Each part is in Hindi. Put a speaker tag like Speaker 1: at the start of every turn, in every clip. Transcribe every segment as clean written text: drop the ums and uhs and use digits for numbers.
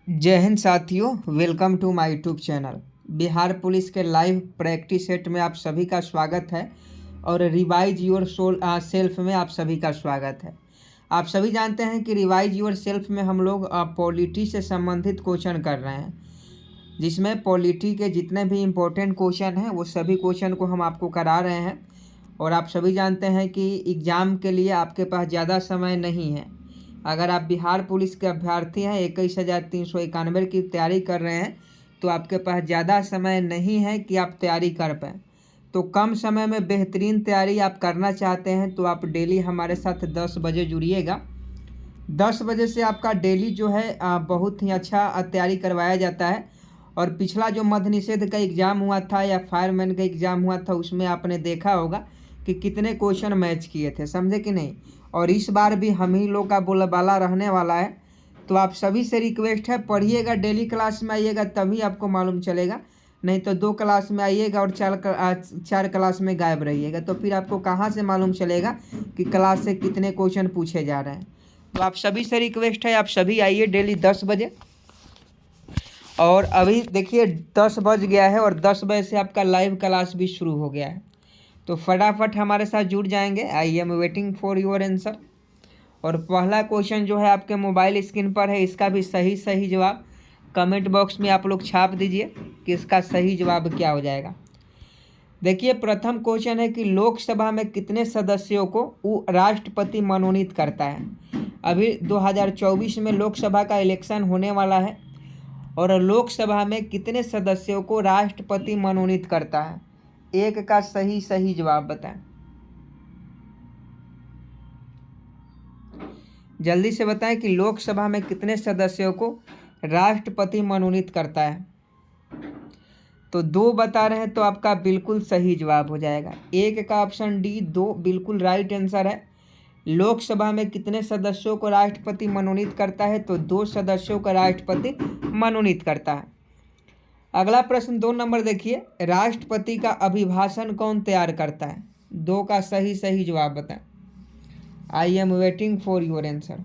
Speaker 1: जय हिंद साथियों, welcome to my YouTube channel. Bihar police के लाइव प्रैक्टिस सेट में आप सभी का स्वागत है और रिवाइज योर सेल्फ में आप सभी का स्वागत है। आप सभी जानते हैं कि रिवाइज योर सेल्फ में हम लोग पॉलिटी से संबंधित क्वेश्चन कर रहे हैं, जिसमें पॉलिटी के जितने भी इम्पोर्टेंट क्वेश्चन हैं वो सभी क्वेश्चन को हम आपको करा रहे हैं। और आप सभी जानते हैं कि एग्ज़ाम के लिए आपके पास ज़्यादा समय नहीं है। अगर आप बिहार पुलिस के अभ्यर्थी हैं, 21,391 की तैयारी कर रहे हैं, तो आपके पास ज़्यादा समय नहीं है कि आप तैयारी कर पाएँ। तो कम समय में बेहतरीन तैयारी आप करना चाहते हैं तो आप डेली हमारे साथ 10 बजे जुड़िएगा। 10 बजे से आपका डेली जो है बहुत ही अच्छा तैयारी करवाया जाता है। और पिछला जो मद्य निषेध का एग्ज़ाम हुआ था या फायरमैन का एग्ज़ाम हुआ था, उसमें आपने देखा होगा कि कितने क्वेश्चन मैच किए थे, समझे कि नहीं। और इस बार भी हम ही लोग का बोलबाला रहने वाला है। तो आप सभी से रिक्वेस्ट है, पढ़िएगा, डेली क्लास में आइएगा तभी आपको मालूम चलेगा। नहीं तो 2 क्लास में आइएगा और 4 क्लास में गायब रहिएगा, तो फिर आपको कहाँ से मालूम चलेगा कि क्लास से कितने क्वेश्चन पूछे जा रहे हैं। तो आप सभी से रिक्वेस्ट है, आप सभी आइए डेली 10 बजे। और अभी देखिए 10 बज गया है और 10 बजे से आपका लाइव क्लास भी शुरू हो गया है। तो फटाफट हमारे साथ जुड़ जाएंगे। I am waiting for your answer. और पहला क्वेश्चन जो है आपके मोबाइल स्क्रीन पर है, इसका भी सही जवाब कमेंट बॉक्स में आप लोग छाप दीजिए कि इसका सही जवाब क्या हो जाएगा। देखिए प्रथम क्वेश्चन है कि लोकसभा में कितने सदस्यों को राष्ट्रपति मनोनीत करता है। अभी 2024 में लोकसभा का इलेक्शन होने वाला है और लोकसभा में कितने सदस्यों को राष्ट्रपति मनोनीत करता है। एक का सही जवाब बताएं, जल्दी से बताएं कि लोकसभा में कितने सदस्यों को राष्ट्रपति मनोनीत करता है। तो 2 बता रहे हैं तो आपका बिल्कुल सही जवाब हो जाएगा। एक का ऑप्शन डी 2 बिल्कुल राइट आंसर है। लोकसभा में कितने सदस्यों को राष्ट्रपति मनोनीत करता है, तो 2 सदस्यों को राष्ट्रपति मनोनीत करता है। अगला प्रश्न 2 नंबर देखिए, राष्ट्रपति का अभिभाषण कौन तैयार करता है। 2 का सही जवाब बताएं। I am waiting for your answer.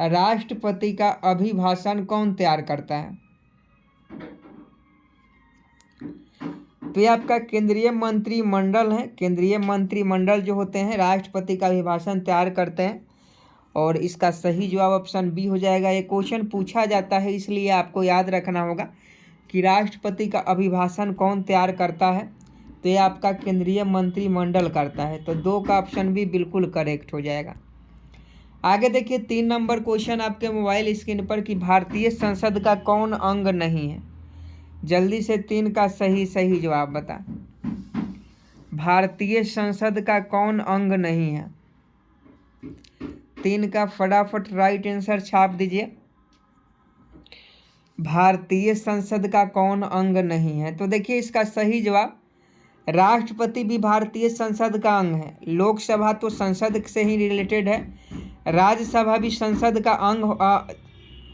Speaker 1: राष्ट्रपति का अभिभाषण कौन तैयार करता है। तो ये आपका केंद्रीय मंत्रिमंडल है। केंद्रीय मंत्रिमंडल जो होते हैं राष्ट्रपति का अभिभाषण तैयार करते हैं। और इसका सही जवाब ऑप्शन बी हो जाएगा। ये क्वेश्चन पूछा जाता है, इसलिए आपको याद रखना होगा कि राष्ट्रपति का अभिभाषण कौन तैयार करता है। तो ये आपका केंद्रीय मंत्रिमंडल करता है। तो 2 का ऑप्शन भी बिल्कुल करेक्ट हो जाएगा। आगे देखिए 3 नंबर क्वेश्चन आपके मोबाइल स्क्रीन पर कि भारतीय संसद का कौन अंग नहीं है। जल्दी से 3 का सही जवाब बता। भारतीय संसद का कौन अंग नहीं है। 3 का फटाफट राइट आंसर छाप दीजिए। भारतीय संसद का कौन अंग नहीं है। तो देखिए इसका सही जवाब, राष्ट्रपति भी भारतीय संसद का अंग है। लोकसभा तो संसद से ही रिलेटेड है, राज्यसभा भी संसद का अंग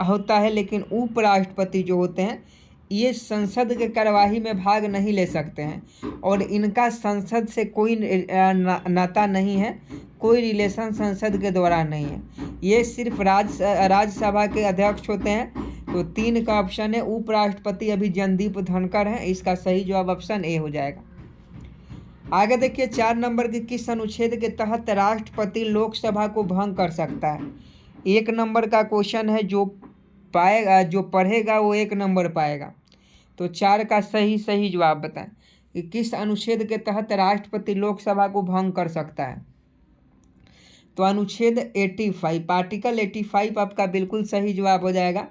Speaker 1: होता है, लेकिन उपराष्ट्रपति जो होते हैं ये संसद के कार्यवाही में भाग नहीं ले सकते हैं और इनका संसद से कोई नाता नहीं है, कोई रिलेशन संसद के द्वारा नहीं है। ये सिर्फ राज्यसभा के अध्यक्ष होते हैं। तो 3 का ऑप्शन है उपराष्ट्रपति अभी जनदीप धनखड़ है। इसका सही जवाब ऑप्शन ए हो जाएगा। आगे देखिए 4 नंबर के किस अनुच्छेद के तहत राष्ट्रपति लोकसभा को भंग कर सकता है। 1 नंबर का क्वेश्चन है, जो पढ़ेगा वो 1 नंबर पाएगा। तो 4 का सही जवाब बताएं कि किस अनुच्छेद के तहत राष्ट्रपति लोकसभा को भंग कर सकता है। तो अनुच्छेद 85 आर्टिकल 85 आपका बिल्कुल सही जवाब हो जाएगा।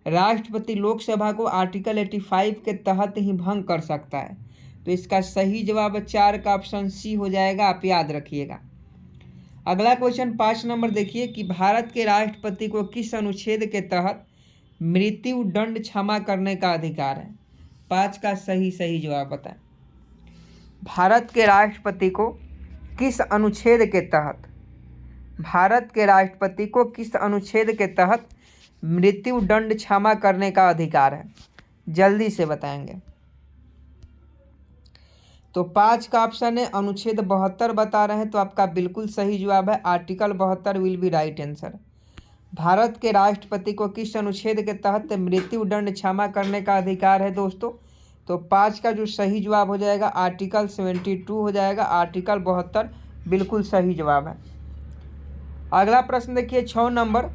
Speaker 1: राष्ट्रपति लोकसभा को आर्टिकल 85 के तहत ही भंग कर सकता है। तो इसका सही जवाब 4 का ऑप्शन सी हो जाएगा, आप याद रखिएगा। अगला क्वेश्चन 5 नंबर देखिए कि भारत के राष्ट्रपति को किस अनुच्छेद के तहत मृत्यु दंड क्षमा करने का अधिकार है। 5 का सही जवाब बताएं। भारत के राष्ट्रपति को किस अनुच्छेद के तहत मृत्यु दंड क्षमा करने का अधिकार है, जल्दी से बताएंगे। तो 5 का ऑप्शन है अनुच्छेद 72 बता रहे हैं। तो आपका बिल्कुल सही जवाब है article 72 will be right answer. Bharat के राष्ट्रपति को किस अनुच्छेद के तहत मृत्यु दंड क्षमा करने का अधिकार है दोस्तों? तो 5 का जो सही जवाब हो जाएगा आर्टिकल 72 हो जाएगा। आर्टिकल 72 बिल्कुल सही जवाब है। अगला प्रश्न देखिए 6 नंबर,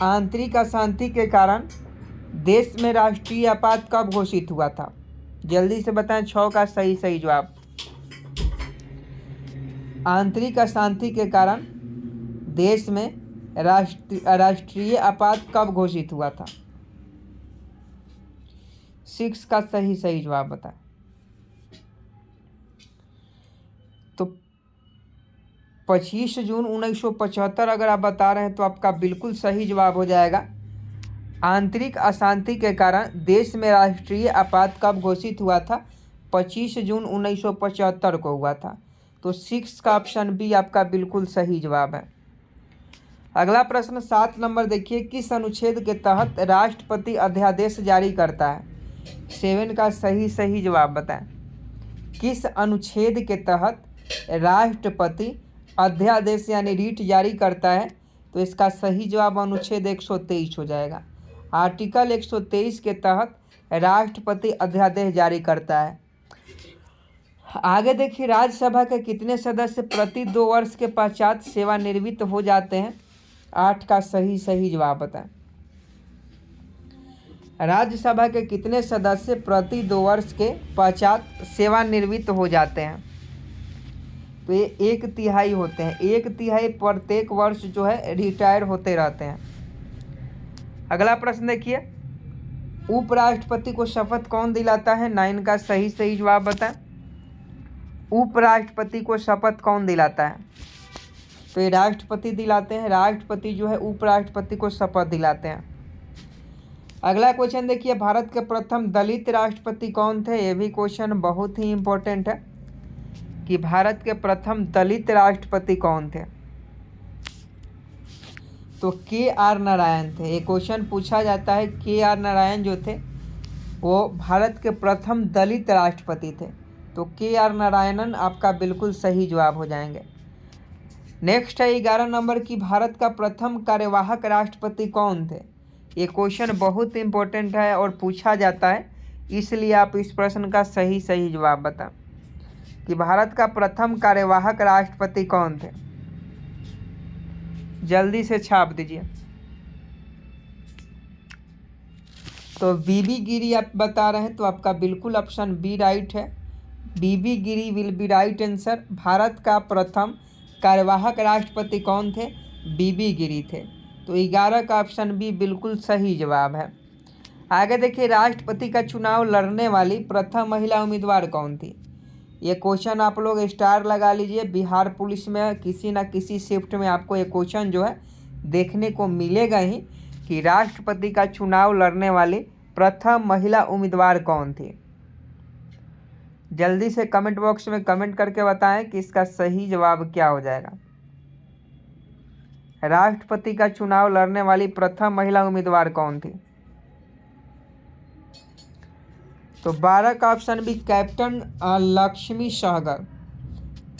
Speaker 1: आंतरिक अशांति के कारण देश में राष्ट्रीय आपात कब घोषित हुआ था? जल्दी से बताएं 6 का सही जवाब। आंतरिक अशांति के कारण देश में राष्ट्रीय आपात कब घोषित हुआ था? 6 का सही जवाब बताएं। तो 25 जून 1975 अगर आप बता रहे हैं तो आपका बिल्कुल सही जवाब हो जाएगा। आंतरिक अशांति के कारण देश में राष्ट्रीय आपात कब घोषित हुआ था? 25 जून 1975 को हुआ था। तो 6 का ऑप्शन बी आपका बिल्कुल सही जवाब है। अगला प्रश्न 7 नंबर देखिए, किस अनुच्छेद के तहत राष्ट्रपति अध्यादेश जारी करता है? 7 का सही जवाब बताएं। किस अनुच्छेद के तहत राष्ट्रपति अध्यादेश यानी रीट जारी करता है? तो इसका सही जवाब अनुच्छेद 123 हो जाएगा। आर्टिकल 123 के तहत राष्ट्रपति अध्यादेश जारी करता है। आगे देखिए, राज्यसभा के कितने सदस्य प्रति 2 वर्ष के पश्चात सेवानिवृत्त हो जाते हैं? 8 का सही जवाब बताएं। राज्यसभा के कितने सदस्य प्रति 2 वर्ष के पश्चात सेवानिवृत्त हो जाते हैं? तो ये 1/3 होते हैं। 1/3 प्रत्येक वर्ष जो है रिटायर होते रहते हैं। अगला प्रश्न देखिए, उपराष्ट्रपति को शपथ कौन दिलाता है? 9 का सही जवाब बताएं। उपराष्ट्रपति को शपथ कौन दिलाता है? तो ये राष्ट्रपति दिलाते हैं। राष्ट्रपति जो है उपराष्ट्रपति को शपथ दिलाते हैं। अगला क्वेश्चन देखिए, भारत के प्रथम दलित राष्ट्रपति कौन थे? ये भी क्वेश्चन बहुत ही इंपॉर्टेंट है कि भारत के प्रथम दलित राष्ट्रपति कौन थे? तो KR नारायण थे। ये क्वेश्चन पूछा जाता है। KR नारायण जो थे वो भारत के प्रथम दलित राष्ट्रपति थे। तो KR नारायणन आपका बिल्कुल सही जवाब हो जाएंगे। नेक्स्ट है 11 नंबर की, भारत का प्रथम कार्यवाहक राष्ट्रपति कौन थे? ये क्वेश्चन बहुत इंपॉर्टेंट है और पूछा जाता है, इसलिए आप इस प्रश्न का सही जवाब बताएं कि भारत का प्रथम कार्यवाहक राष्ट्रपति कौन थे? जल्दी से छाप दीजिए। तो BB गिरी आप बता रहे हैं, तो आपका बिल्कुल ऑप्शन बी राइट है। BB Giri will be right answer. Bharat का प्रथम कार्यवाहक राष्ट्रपति कौन थे? BB गिरी थे। तो 11 का ऑप्शन बी बिल्कुल सही जवाब है। आगे देखिए, राष्ट्रपति का चुनाव लड़ने वाली प्रथम महिला उम्मीदवार कौन थी? ये क्वेश्चन आप लोग स्टार लगा लीजिए। बिहार पुलिस में किसी न किसी शिफ्ट में आपको ये क्वेश्चन जो है देखने को मिलेगा ही कि राष्ट्रपति का चुनाव लड़ने वाली प्रथम महिला उम्मीदवार कौन थी। जल्दी से कमेंट बॉक्स में कमेंट करके बताएं कि इसका सही जवाब क्या हो जाएगा। राष्ट्रपति का चुनाव लड़ने वाली प्रथम महिला उम्मीदवार कौन थी? तो 12 का ऑप्शन भी कैप्टन लक्ष्मी सहगल।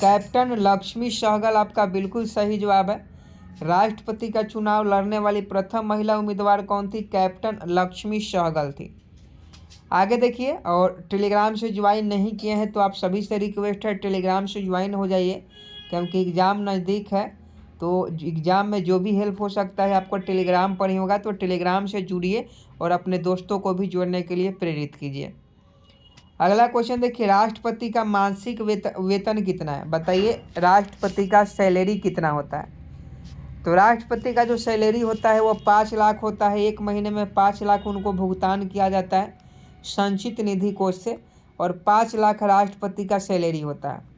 Speaker 1: कैप्टन लक्ष्मी सहगल आपका बिल्कुल सही जवाब है। राष्ट्रपति का चुनाव लड़ने वाली प्रथम महिला उम्मीदवार कौन थी? कैप्टन लक्ष्मी सहगल थी। आगे देखिए, और टेलीग्राम से ज्वाइन नहीं किए हैं तो आप सभी से रिक्वेस्ट है टेलीग्राम से ज्वाइन हो जाइए, क्योंकि एग्ज़ाम नज़दीक है। तो एग्ज़ाम में जो भी हेल्प हो सकता है आपको टेलीग्राम पर ही होगा। तो टेलीग्राम से जुड़िए और अपने दोस्तों को भी जोड़ने के लिए प्रेरित कीजिए। अगला क्वेश्चन देखिए, राष्ट्रपति का मासिक वेतन कितना है? बताइए, राष्ट्रपति का सैलरी कितना होता है? तो राष्ट्रपति का जो सैलरी होता है वो 5 लाख होता है। 1 महीने में 5 लाख उनको भुगतान किया जाता है संचित निधि कोष से, और 5 लाख राष्ट्रपति का सैलरी होता है।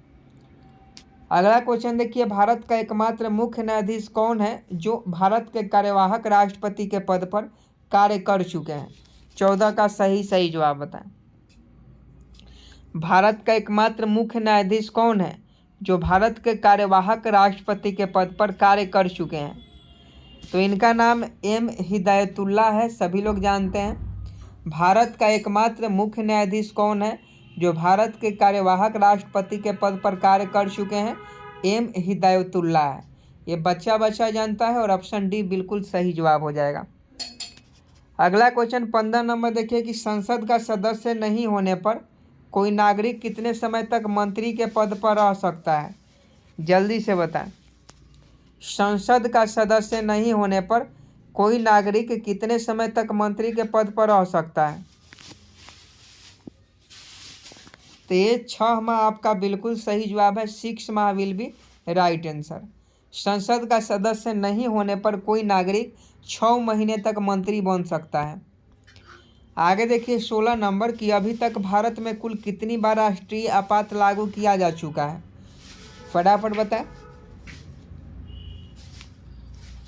Speaker 1: अगला क्वेश्चन देखिए, भारत का एकमात्र मुख्य न्यायाधीश कौन है जो भारत के कार्यवाहक राष्ट्रपति के पद पर कार्य कर चुके हैं? 14 का सही जवाब बताएं। भारत का एकमात्र मुख्य न्यायाधीश कौन है जो भारत के कार्यवाहक राष्ट्रपति के पद पर कार्य कर चुके हैं? तो इनका नाम M हिदायतुल्लाह है, सभी लोग जानते हैं। भारत का एकमात्र मुख्य न्यायाधीश कौन है जो भारत के कार्यवाहक राष्ट्रपति के पद पर कार्य कर चुके हैं? M हिदायतुल्लाह है। ये बच्चा बच्चा जानता है और ऑप्शन डी बिल्कुल सही जवाब हो जाएगा। अगला क्वेश्चन 15 नंबर देखिए कि संसद का सदस्य नहीं होने पर कोई नागरिक कितने समय तक मंत्री के पद पर रह सकता है? जल्दी से बताएं। संसद का सदस्य नहीं होने पर कोई नागरिक कितने समय तक मंत्री के पद पर रह सकता है? तो ये 6 माह आपका बिल्कुल सही जवाब है। 6 माह विल बी राइट आंसर। संसद का सदस्य नहीं होने पर कोई नागरिक 6 महीने तक मंत्री बन सकता है। आगे देखिए 16 नंबर की अभी तक भारत में कुल कितनी बार राष्ट्रीय आपात लागू किया जा चुका है? फटाफट बताएं।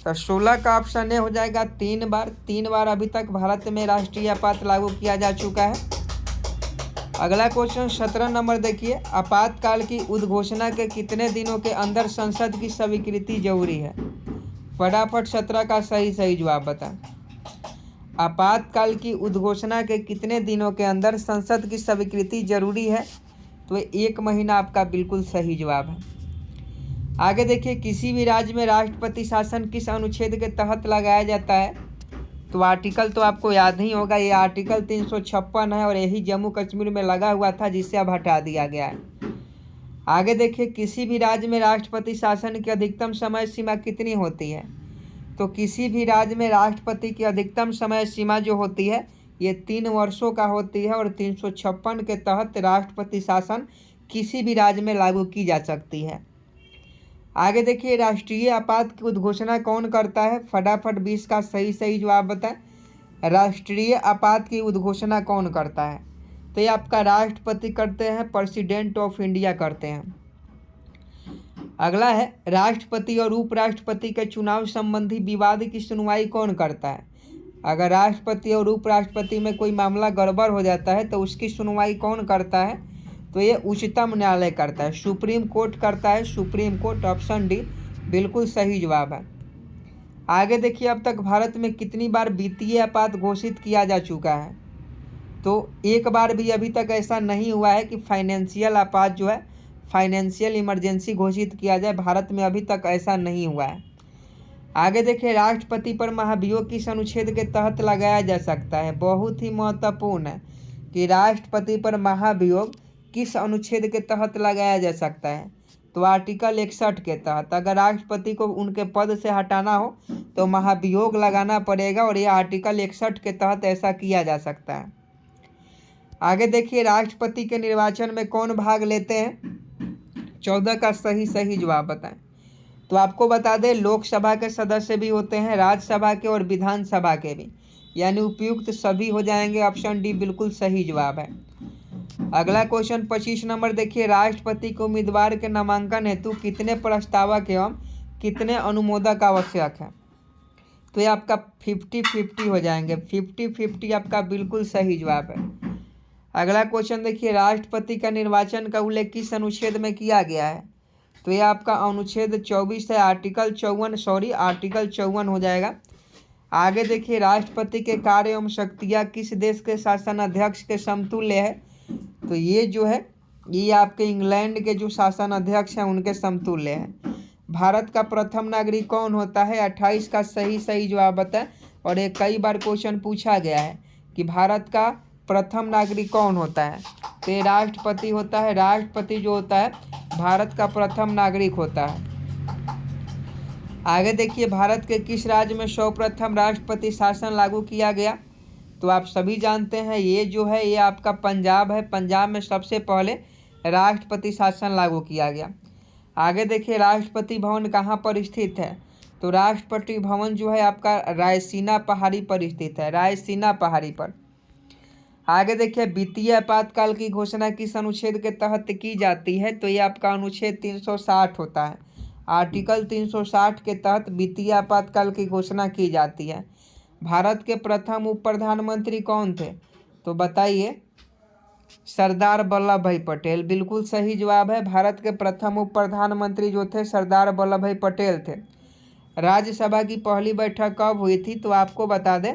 Speaker 1: तो 16 का ऑप्शन ए हो जाएगा 3 बार। 3 बार अभी तक भारत में राष्ट्रीय आपात लागू किया जा चुका है। अगला क्वेश्चन 17 नंबर देखिए आपातकाल की उद्घोषणा के कितने दिनों के अंदर संसद की स्वीकृति जरूरी है? फटाफट 17 का सही जवाब बताएं। आपातकाल की उद्घोषणा के कितने दिनों के अंदर संसद की स्वीकृति जरूरी है? तो 1 महीना आपका बिल्कुल सही जवाब है। आगे देखिए किसी भी राज्य में राष्ट्रपति शासन किस अनुच्छेद के तहत लगाया जाता है? तो आर्टिकल तो आपको याद ही होगा, ये आर्टिकल 356 है और यही जम्मू कश्मीर में लगा हुआ था जिसे अब हटा दिया गया है। आगे देखिए किसी भी राज्य में राष्ट्रपति शासन की अधिकतम समय सीमा कितनी होती है? तो किसी भी राज्य में राष्ट्रपति की अधिकतम समय सीमा जो होती है ये 3 वर्षों का होती है और 356 के तहत राष्ट्रपति शासन किसी भी राज्य में लागू की जा सकती है। आगे देखिए राष्ट्रीय आपात की उद्घोषणा कौन करता है? फटाफट 20 का सही जवाब बताएं। राष्ट्रीय आपात की उद्घोषणा कौन करता है? तो ये आपका राष्ट्रपति करते हैं, प्रेसिडेंट ऑफ इंडिया करते हैं। अगला है राष्ट्रपति और उपराष्ट्रपति के चुनाव संबंधी विवाद की सुनवाई कौन करता है? अगर राष्ट्रपति और उपराष्ट्रपति में कोई मामला गड़बड़ हो जाता है तो उसकी सुनवाई कौन करता है? तो ये उच्चतम न्यायालय करता है, सुप्रीम कोर्ट करता है, सुप्रीम कोर्ट। ऑप्शन डी बिल्कुल सही जवाब है। आगे देखिए अब तक भारत में कितनी बार वित्तीय आपात घोषित किया जा चुका है? तो 1 बार भी अभी तक ऐसा नहीं हुआ है कि फाइनेंशियल आपात जो है, फाइनेंशियल इमरजेंसी घोषित किया जाए। भारत में अभी तक ऐसा नहीं हुआ है। आगे देखिए राष्ट्रपति पर महाभियोग किस अनुच्छेद के तहत लगाया जा सकता है? बहुत ही महत्वपूर्ण है कि राष्ट्रपति पर महाभियोग किस अनुच्छेद के तहत लगाया जा सकता है? तो आर्टिकल 61 के तहत। अगर राष्ट्रपति को उनके पद से हटाना हो तो महाभियोग लगाना पड़ेगा और यह आर्टिकल 61 के तहत ऐसा किया जा सकता है। आगे देखिए राष्ट्रपति के निर्वाचन में कौन भाग लेते हैं? 14 का सही जवाब बताएं। तो आपको बता दें लोकसभा के सदस्य भी होते हैं, राज्यसभा के और विधानसभा के भी, यानी उपयुक्त सभी हो जाएंगे। ऑप्शन डी बिल्कुल सही जवाब है। अगला क्वेश्चन 25 नंबर देखिए राष्ट्रपति के उम्मीदवार के नामांकन हेतु कितने प्रस्तावक एवं कितने अनुमोदक आवश्यक है? तो ये आपका 50-50 हो जाएंगे। 50-50 आपका बिल्कुल सही जवाब है। अगला क्वेश्चन देखिए राष्ट्रपति का निर्वाचन का उल्लेख किस अनुच्छेद में किया गया है? तो ये आपका अनुच्छेद 24 है, आर्टिकल 54 हो जाएगा। आगे देखिए राष्ट्रपति के कार्य एवं शक्तियाँ किस देश के शासन अध्यक्ष के समतुल्य है? तो ये जो है ये आपके इंग्लैंड के जो शासन अध्यक्ष हैं उनके समतुल्य है। भारत का प्रथम नागरिक कौन होता है? 28 का सही जवाब बताएं। और ये कई बार क्वेश्चन पूछा गया है कि भारत का प्रथम नागरिक कौन होता है? तो ये राष्ट्रपति होता है। राष्ट्रपति जो होता है भारत का प्रथम नागरिक होता है। आगे देखिए भारत के किस राज्य में सर्वप्रथम राष्ट्रपति शासन लागू किया गया? तो आप सभी जानते हैं ये जो है ये आपका पंजाब है। पंजाब में सबसे पहले राष्ट्रपति शासन लागू किया गया। आगे देखिए राष्ट्रपति भवन कहाँ पर स्थित है? तो राष्ट्रपति भवन जो है आपका रायसीना पहाड़ी पर स्थित है, रायसीना पहाड़ी पर। आगे देखिए वित्तीय आपातकाल की घोषणा किस अनुच्छेद के तहत की जाती है? तो ये आपका अनुच्छेद 360 होता है। आर्टिकल 360 के तहत वित्तीय आपातकाल की घोषणा की जाती है। भारत के प्रथम उप प्रधानमंत्री कौन थे? तो बताइए। सरदार वल्लभ भाई पटेल बिल्कुल सही जवाब है। भारत के प्रथम उप प्रधानमंत्री जो थे सरदार वल्लभ भाई पटेल थे। राज्यसभा की पहली बैठक कब हुई थी? तो आपको बता दें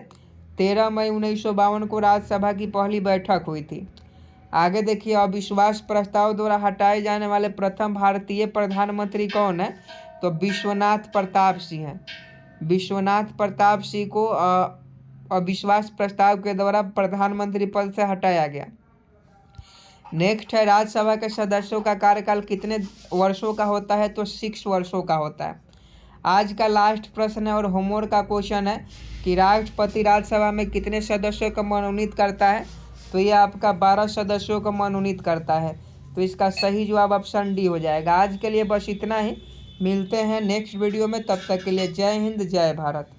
Speaker 1: 13 मई 1952 को राज्यसभा की पहली बैठक हुई थी। आगे देखिए अविश्वास प्रस्ताव द्वारा हटाए जाने वाले प्रथम भारतीय प्रधानमंत्री कौन है? तो विश्वनाथ प्रताप सिंह हैं। विश्वनाथ प्रताप सिंह को अविश्वास प्रस्ताव के द्वारा प्रधानमंत्री पद से हटाया गया। नेक्स्ट है, राज्यसभा के सदस्यों का कार्यकाल कितने वर्षों का होता है? तो 6 वर्षों का होता है। आज का लास्ट प्रश्न है और होमवर्क का क्वेश्चन है कि राष्ट्रपति राज्यसभा में कितने सदस्यों को मनोनीत करता है? तो ये आपका 12 सदस्यों को मनोनीत करता है। तो इसका सही जवाब ऑप्शन डी हो जाएगा। आज के लिए बस इतना ही, मिलते हैं नेक्स्ट वीडियो में, तब तक के लिए जय हिंद जय भारत।